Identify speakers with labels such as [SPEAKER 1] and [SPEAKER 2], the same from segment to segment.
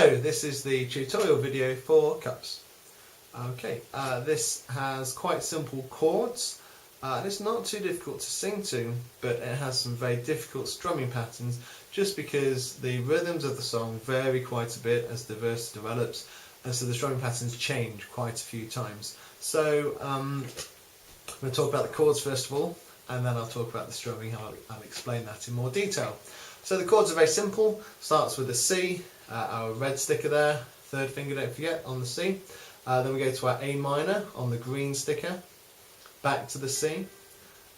[SPEAKER 1] Hello, this is the tutorial video for cups. Okay, this has quite simple chords. It's not too difficult to sing to, but it has some very difficult strumming patterns just because the rhythms of the song vary quite a bit as the verse develops, and so the strumming patterns change quite a few times. So I'm going to talk about the chords first of all, and then I'll talk about the strumming. I'll explain that in more detail. So the chords are very simple. Starts with a C, our red sticker there, third finger don't forget on the C. Then we go to our A minor on the green sticker, back to the C,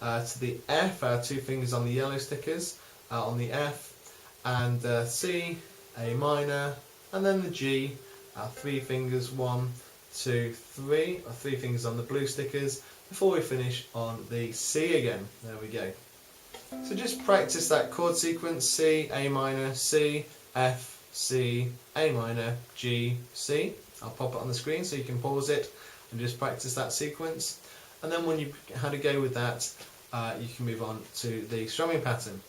[SPEAKER 1] to the F, our two fingers on the yellow stickers, on the F, and C, A minor, and then the G, our three fingers, 1, 2, 3, or three fingers on the blue stickers, before we finish on the C again. There we go. So just practice that chord sequence: C, A minor, C, F, C, A minor, G, C. I'll pop it on the screen so you can pause it and just practice that sequence. And then when you had a go with that, you can move on to the strumming pattern.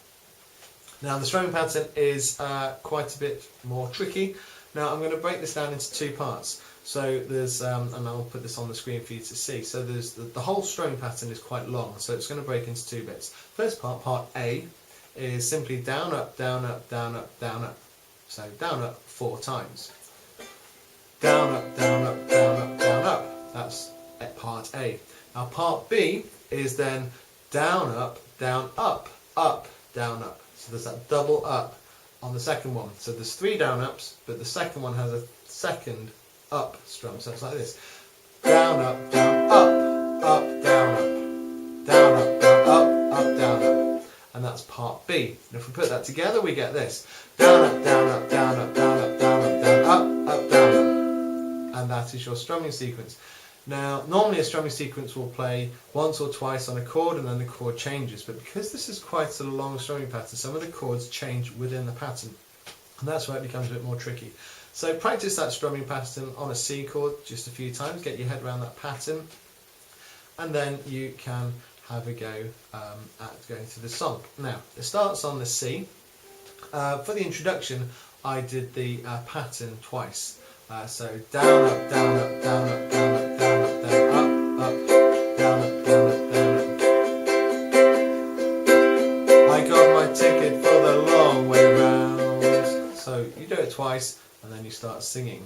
[SPEAKER 1] Now the strumming pattern is quite a bit more tricky. Now I'm going to break this down into two parts. So there's, and I'll put this on the screen for you to see. So there's the whole strumming pattern is quite long, so it's going to break into two bits. First part, part A, is simply down, up, down, up, down, up, down, up. So down, up 4 times. Down, up, down, up, down, up, down, up. That's part A. Now part B is then down, up, down, up, down, up. So there's that double up on the second one. So there's 3 down ups, but the second one has a second up strum. So it's like this: down, up, down, up, down, up, down, up, down, up, down, up. And that's part B. And if we put that together, we get this: down, up, down, up, down, up, down, up, down, up, down, up, down, up. And that is your strumming sequence. Now, normally a strumming sequence will play once or twice on a chord and then the chord changes, but because this is quite a long strumming pattern, some of the chords change within the pattern, and that's where it becomes a bit more tricky. So practice that strumming pattern on a C chord just a few times, get your head around that pattern, and then you can have a go at going through the song. Now, it starts on the C. For the introduction, I did the pattern twice. So down, up, down, up, down, up, down, up, down, up, down, up, down, up, down, up, down, up. I got my ticket for the long way round. So you do it twice and then you start singing.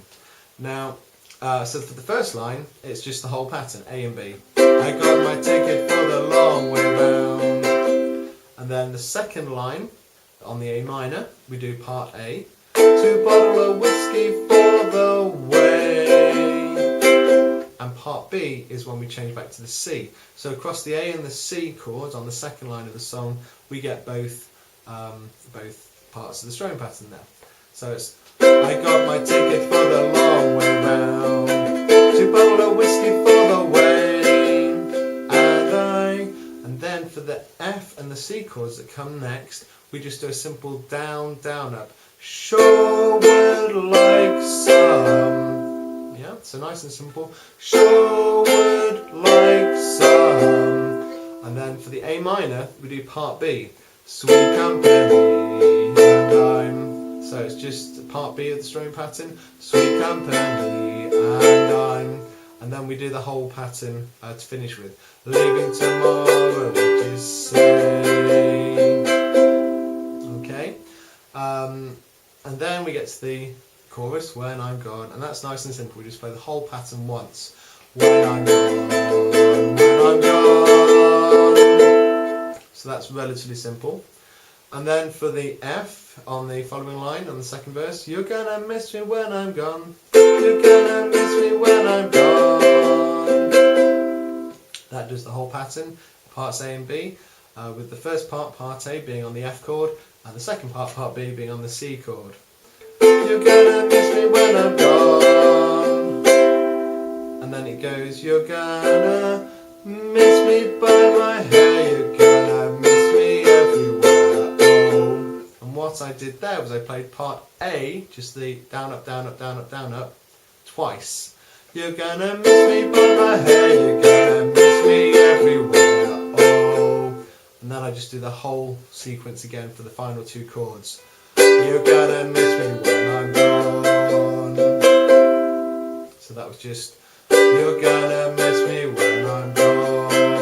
[SPEAKER 1] Now, so for the first line, it's just the whole pattern, A and B. I got my ticket for the long way round. And then the second line, on the A minor, we do part A. 2 bottles of whiskey for the way. And part B is when we change back to the C. So across the A and the C chords on the second line of the song, we get both parts of the strumming pattern there. So it's: I got my ticket for the long way round, 2 bottles of whiskey for the way, and then for the F and the C chords that come next, we just do a simple down, down, up. Sure would like some. Yeah, so nice and simple. Sure would like some. And then for the A minor, we do part B. Sweet company and I'm. So it's just part B of the strumming pattern. Sweet company and I'm. And then we do the whole pattern to finish with. Leaving tomorrow, what you say. Okay. And then we get to the chorus, when I'm gone, and that's nice and simple. We just play the whole pattern once. When I'm gone, when I'm gone. So that's relatively simple. And then for the F on the following line, on the second verse, you're gonna miss me when I'm gone. You're gonna miss me when I'm gone. That does the whole pattern, parts A and B, with the first part, part A, being on the F chord, and the second part, part B, being on the C chord. You're gonna miss me when I'm gone. And then it goes, you're gonna miss me by my hair, you're gonna miss me everywhere. Oh. And what I did there was I played part A, just the down, up, down, up, down, up, down, up, twice. You're gonna miss me by my hair, you're gonna miss me everywhere. Oh. And then I just do the whole sequence again for the final 2 chords. You're gonna miss me when I'm gone. just "You're gonna miss me when I'm gone."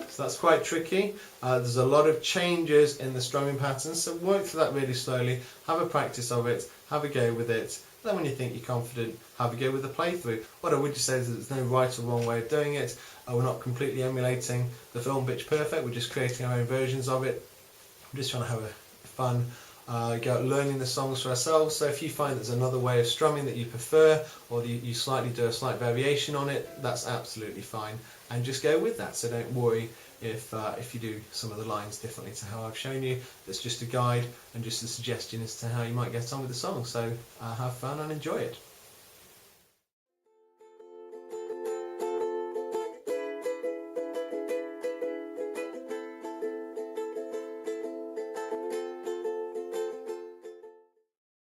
[SPEAKER 1] So that's quite tricky. There's a lot of changes in the strumming patterns, so work through that really slowly, have a practice of it, have a go with it. Then when you think you're confident, have a go with the playthrough. What I would just say is that there's no right or wrong way of doing it. We're not completely emulating the film Pitch Perfect, we're just creating our own versions of it. I'm just trying to have a fun go out learning the songs for ourselves. So if you find there's another way of strumming that you prefer, or you slightly do a slight variation on it, that's absolutely fine, and just go with that. So don't worry if you do some of the lines differently to how I've shown you. That's just a guide and just a suggestion as to how you might get on with the song. So have fun and enjoy it.